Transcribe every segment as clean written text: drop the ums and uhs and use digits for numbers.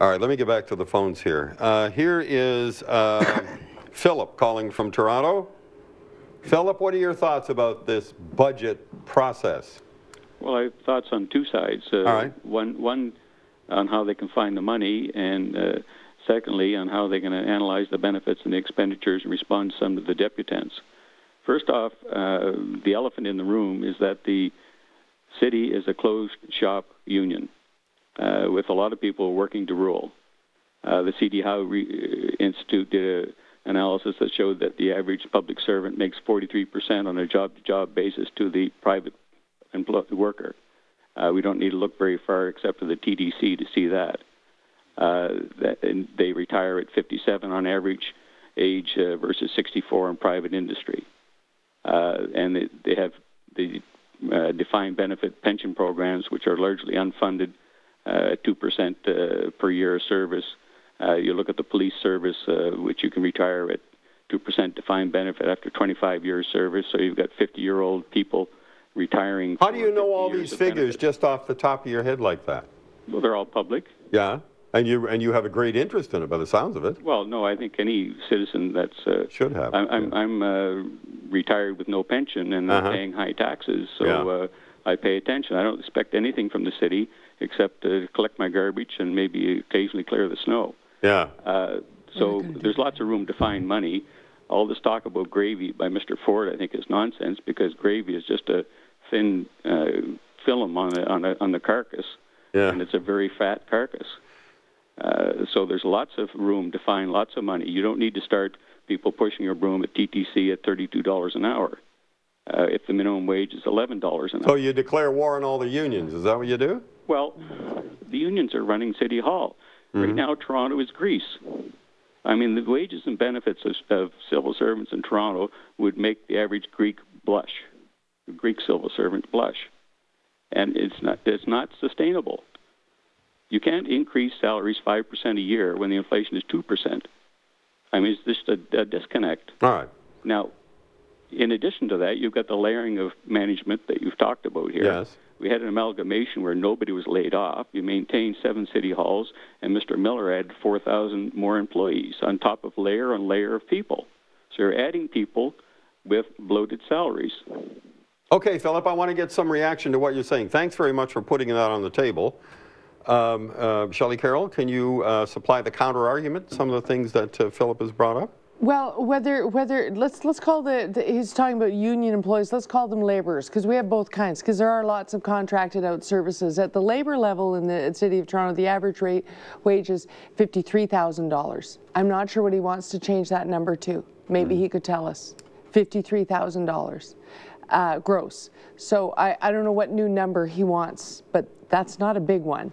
All right, let me get back to the phones here. Here is Philip calling from Toronto. Philip, what are your thoughts about this budget process? Well, I have thoughts on two sides. All right. One on how they can find the money, and secondly on how they're going to analyze the benefits and the expenditures and respond to some of the deputants. First off, the elephant in the room is that the city is a closed shop union with a lot of people working to rule. The C.D. Howe Institute did an analysis that showed that the average public servant makes 43% on a job-to-job basis to the private worker. We don't need to look very far except for the TDC to see that. And they retire at 57 on average age versus 64 in private industry. And they have the defined benefit pension programs, which are largely unfunded, 2% per year of service. You look at the police service, which you can retire at 2% defined benefit after 25 years service. So you've got 50-year-old people retiring. How do you know all these figures just off the top of your head like that? Well, they're all public. Yeah, and you have a great interest in it by the sounds of it. Well, no, I think any citizen that's should have. I'm retired with no pension and paying high taxes, so I pay attention. I don't expect anything from the city except to collect my garbage and maybe occasionally clear the snow. Yeah. So there's lots of room to find money. All this talk about gravy by Mr. Ford, I think, is nonsense, because gravy is just a thin film on the carcass, and it's a very fat carcass. So there's lots of room to find lots of money. You don't need to start people pushing your broom at TTC at $32 an hour if the minimum wage is $11 an hour. So you declare war on all the unions. Is that what you do? Well, the unions are running City Hall. Right now, Toronto is Greece. I mean, the wages and benefits of civil servants in Toronto would make the average Greek blush, the Greek civil servant blush. And it's not sustainable. You can't increase salaries 5% a year when the inflation is 2%. I mean, it's just a disconnect. All right. Now, in addition to that, you've got the layering of management that you've talked about here. Yes. We had an amalgamation where nobody was laid off. You maintained 7 city halls, and Mr. Miller added 4,000 more employees on top of layer on layer of people. So you're adding people with bloated salaries. Okay, Philip, I want to get some reaction to what you're saying. Thanks very much for putting that on the table. Shelley Carroll, can you supply the counter-argument, some of the things that Philip has brought up? Well, let's call he's talking about union employees, let's call them laborers, because we have both kinds, because there are lots of contracted out services. At the labor level in the city of Toronto, the average wage is $53,000. I'm not sure what he wants to change that number to. Maybe he could tell us. $53,000 gross. So I don't know what new number he wants, but that's not a big one.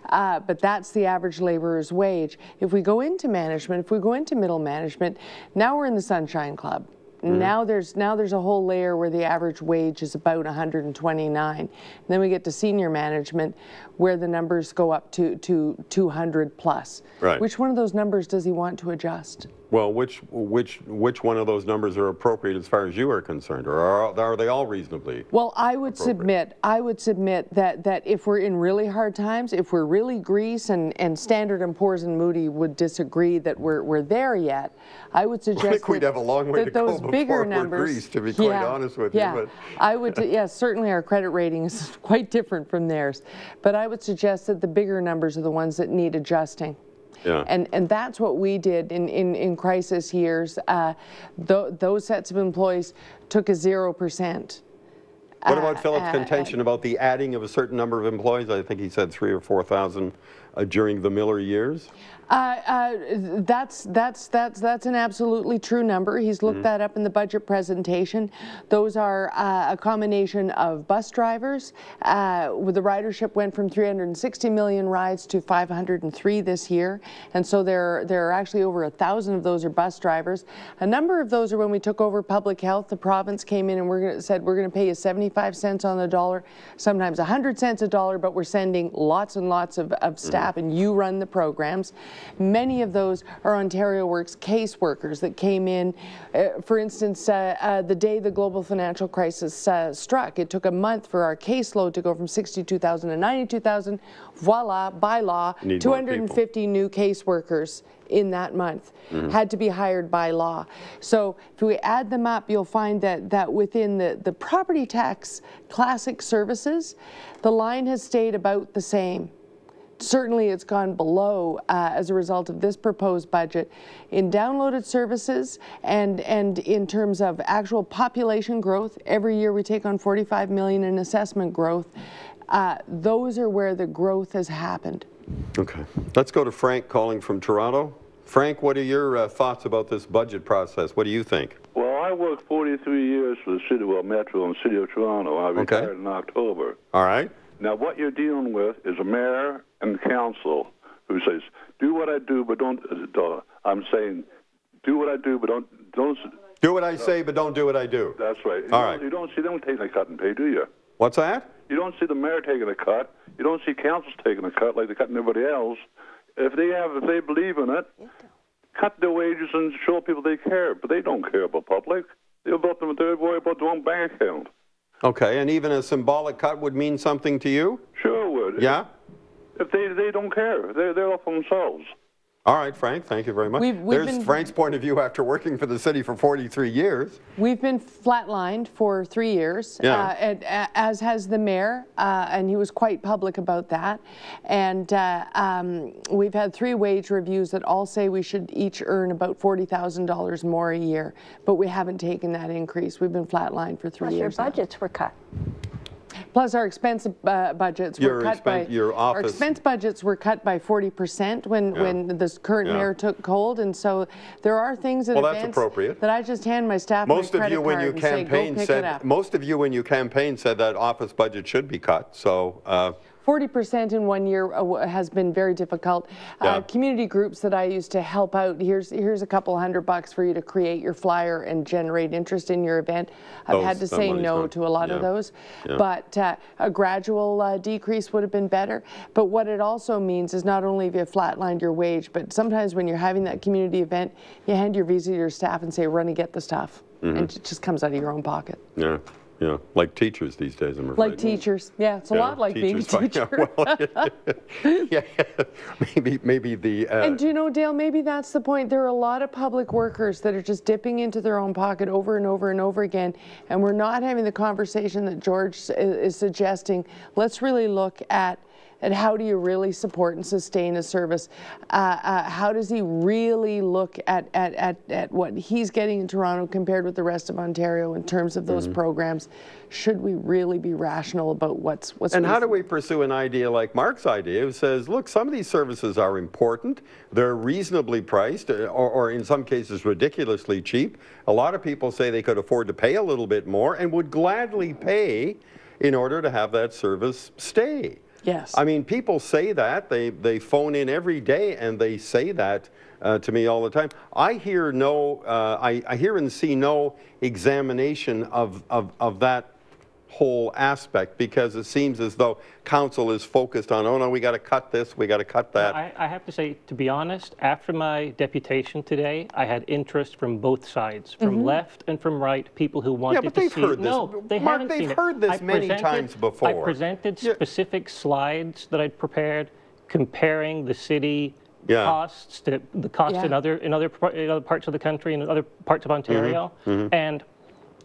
But that's the average laborer's wage. If we go into management, if we go into middle management, now we're in the Sunshine Club. Now there's a whole layer where the average wage is about $129. And then we get to senior management, where the numbers go up to 200 plus. Right. Which one of those numbers does he want to adjust? Well, which one of those numbers are appropriate as far as you are concerned, or are they all reasonably? Well, I would submit that if we're in really hard times, if we're really Greece, and Standard & Poor's and Moody would disagree that we're there yet, I would suggest I think we'd have a long way to go before we're Greece, to be quite honest with you. But. I would, yes, certainly our credit rating is quite different from theirs, but I would suggest that the bigger numbers are the ones that need adjusting. Yeah. And that's what we did in crisis years. Those sets of employees took a 0%. What about Philip's contention about the adding of a certain number of employees? I think he said 3,000 or 4,000 during the Miller years. That's an absolutely true number. He's looked that up in the budget presentation. Those are a combination of bus drivers. The ridership went from 360 million rides to 503 this year, and so there are actually over 1,000 of those are bus drivers. A number of those are when we took over public health. The province came in and said we're going to pay you 75 cents on the dollar, sometimes 100 cents a dollar, but we're sending lots and lots of staff happen. You run the programs. Many of those are Ontario Works caseworkers that came in. For instance, the day the global financial crisis struck, it took a month for our caseload to go from 62,000 to 92,000. Voila, by law, 250 new caseworkers in that month had to be hired by law. So if we add them up, you'll find that within the property tax classic services, the line has stayed about the same. Certainly it's gone below as a result of this proposed budget. In downloaded services and in terms of actual population growth, every year we take on 45 million in assessment growth. Those are where the growth has happened. Okay. Let's go to Frank calling from Toronto. Frank, what are your thoughts about this budget process? What do you think? Well, I worked 43 years for the City of Metro and City of Toronto. I retired in October. All right. Now, what you're dealing with is a mayor and council who says, do what I do, but don't, I'm saying, do what I do, but don't do what I say, but don't do what I do. That's right. All right. You don't see them taking a cut in pay, do you? What's that? You don't see the mayor taking a cut. You don't see councils taking a cut like they're cutting everybody else. If they believe in it, cut their wages and show people they care. But they don't care about public. They worry about their own bank account. Okay, and even a symbolic cut would mean something to you? Sure would. Yeah? If they don't care. They're off themselves. All right, Frank, thank you very much. There's Frank's point of view after working for the city for 43 years. We've been flatlined for 3 years, as has the mayor, and he was quite public about that. And we've had 3 wage reviews that all say we should each earn about $40,000 more a year, but we haven't taken that increase. We've been flatlined for 3 years. Your budgets were cut. Plus, our expense budgets were cut by our expense budgets were cut by 40% when this current mayor took hold, and so there are things that that's appropriate. That I just hand my staff most my of you when you campaigned said most of you when you campaigned said that office budget should be cut. So. 40% in 1 year has been very difficult. Community groups that I used to help out, here's a couple $100 for you to create your flyer and generate interest in your event. I've had to say no to a lot of those. But a gradual decrease would have been better. But what it also means is not only have you flatlined your wage, but sometimes when you're having that community event, you hand your visa to your staff and say, run and get the stuff. And it just comes out of your own pocket. Yeah. Yeah, like teachers these days, I'm afraid. Like teachers, yeah, it's a lot like being a teacher. Maybe the... And do you know, Dale, maybe that's the point. There are a lot of public workers that are just dipping into their own pocket over and over and over again, and we're not having the conversation that George is suggesting. Let's really look at how do you really support and sustain a service? How does he really look at what he's getting in Toronto compared with the rest of Ontario in terms of those programs? Should we really be rational about what's and how do we pursue an idea like Mark's idea, who says, look, some of these services are important, they're reasonably priced, or in some cases ridiculously cheap. A lot of people say they could afford to pay a little bit more and would gladly pay in order to have that service stay. Yes. I mean, people say that. They phone in every day and they say that to me all the time. I hear I hear and see no examination of that whole aspect, because it seems as though council is focused on, oh no, we got to cut this, we got to cut that. I have to say, to be honest, after my deputation today, I had interest from both sides, from left and from right, people who wanted to see... Yeah, but they've heard this. No, they Mark, haven't seen it. they've heard this many times before. I presented specific slides that I'd prepared comparing the city costs to the costs in other parts of the country and other parts of Ontario, and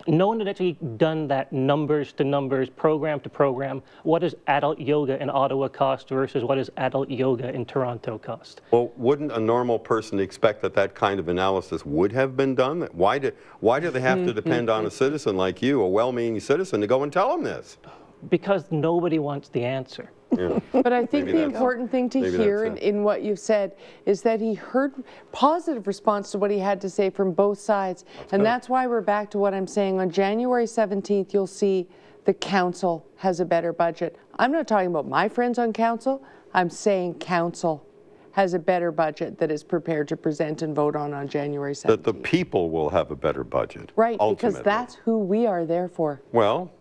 no one had actually done that numbers to numbers, program to program. What does adult yoga in Ottawa cost versus what does adult yoga in Toronto cost? Well, wouldn't a normal person expect that kind of analysis would have been done? Why do they have to depend on a citizen like you, a well-meaning citizen, to go and tell them this? Because nobody wants the answer. Yeah. But I think the important thing to hear in what you've said is that he heard positive response to what he had to say from both sides. And that's why we're back to what I'm saying. On January 17th, you'll see the council has a better budget. I'm not talking about my friends on council. I'm saying council has a better budget that is prepared to present and vote on January 17th. That the people will have a better budget. Right, ultimately. because that's who we are there for. Well,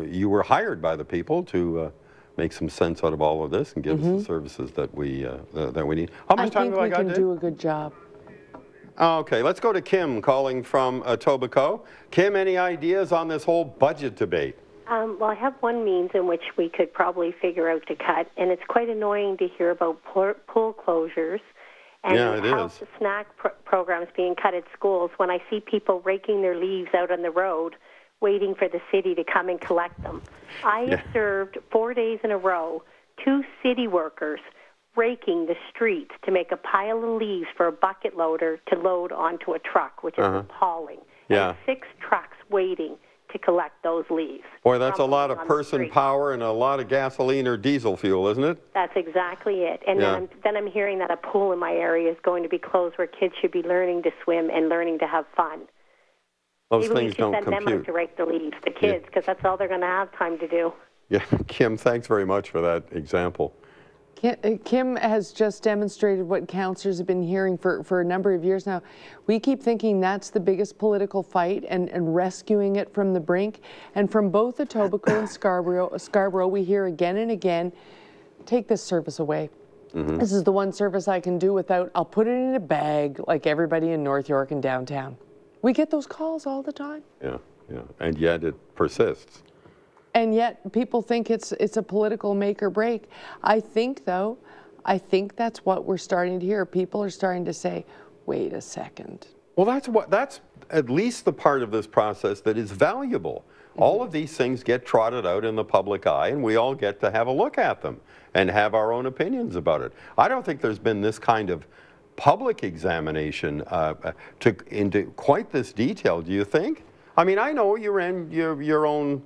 you were hired by the people to make some sense out of all of this and give us the services that we need. How much time have I got? I think we can do a good job. Okay, let's go to Kim calling from Etobicoke. Kim, any ideas on this whole budget debate? Well, I have one means in which we could probably figure out to cut, and it's quite annoying to hear about pool closures and how the snack programs being cut at schools when I see people raking their leaves out on the road waiting for the city to come and collect them. I observed 4 days in a row 2 city workers raking the streets to make a pile of leaves for a bucket loader to load onto a truck, which is appalling. And 6 trucks waiting to collect those leaves. Boy, that's a lot of person power and a lot of gasoline or diesel fuel, isn't it? That's exactly it. And then I'm hearing that a pool in my area is going to be closed where kids should be learning to swim and learning to have fun. Those Maybe things don't compute. we should send them out to rake the leaves, the kids, because that's all they're going to have time to do. Yeah, Kim, thanks very much for that example. Kim has just demonstrated what councillors have been hearing for a number of years now. We keep thinking that's the biggest political fight and rescuing it from the brink. And from both Etobicoke and Scarborough, we hear again and again, take this service away. This is the one service I can do without, I'll put it in a bag like everybody in North York and downtown. We get those calls all the time. Yeah, and yet it persists. And yet people think it's a political make or break. I think that's what we're starting to hear. People are starting to say, wait a second. Well, that's at least the part of this process that is valuable. All of these things get trotted out in the public eye, and we all get to have a look at them and have our own opinions about it. I don't think there's been this kind of public examination into quite this detail, do you think? I mean, I know you ran your own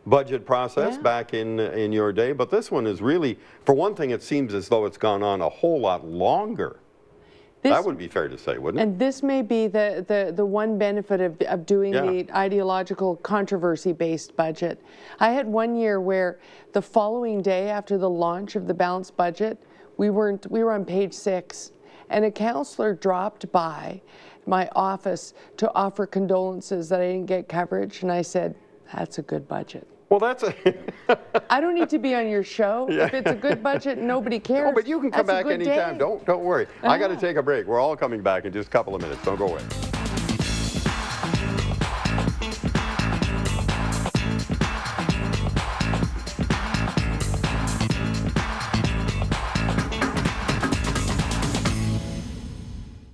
budget process back in your day, but this one is really, for one thing, it seems as though it's gone on a whole lot longer. That would be fair to say, wouldn't it? And this may be the one benefit of doing the ideological controversy-based budget. I had one year where the following day after the launch of the balanced budget, we were on page 6, and a councillor dropped by my office to offer condolences that I didn't get coverage, and I said, that's a good budget. Well, that's a... I don't need to be on your show. If it's a good budget, nobody cares. Oh, but you can come back anytime. Don't worry. I got to take a break. We're all coming back in just a couple of minutes. Don't go away.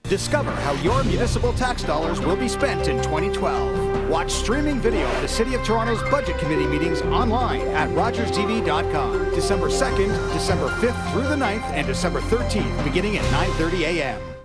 Discover how your municipal tax dollars will be spent in 2012. Watch streaming video of the City of Toronto's Budget Committee meetings online at rogerstv.com. December 2nd, December 5th through the 9th, and December 13th, beginning at 9:30 a.m.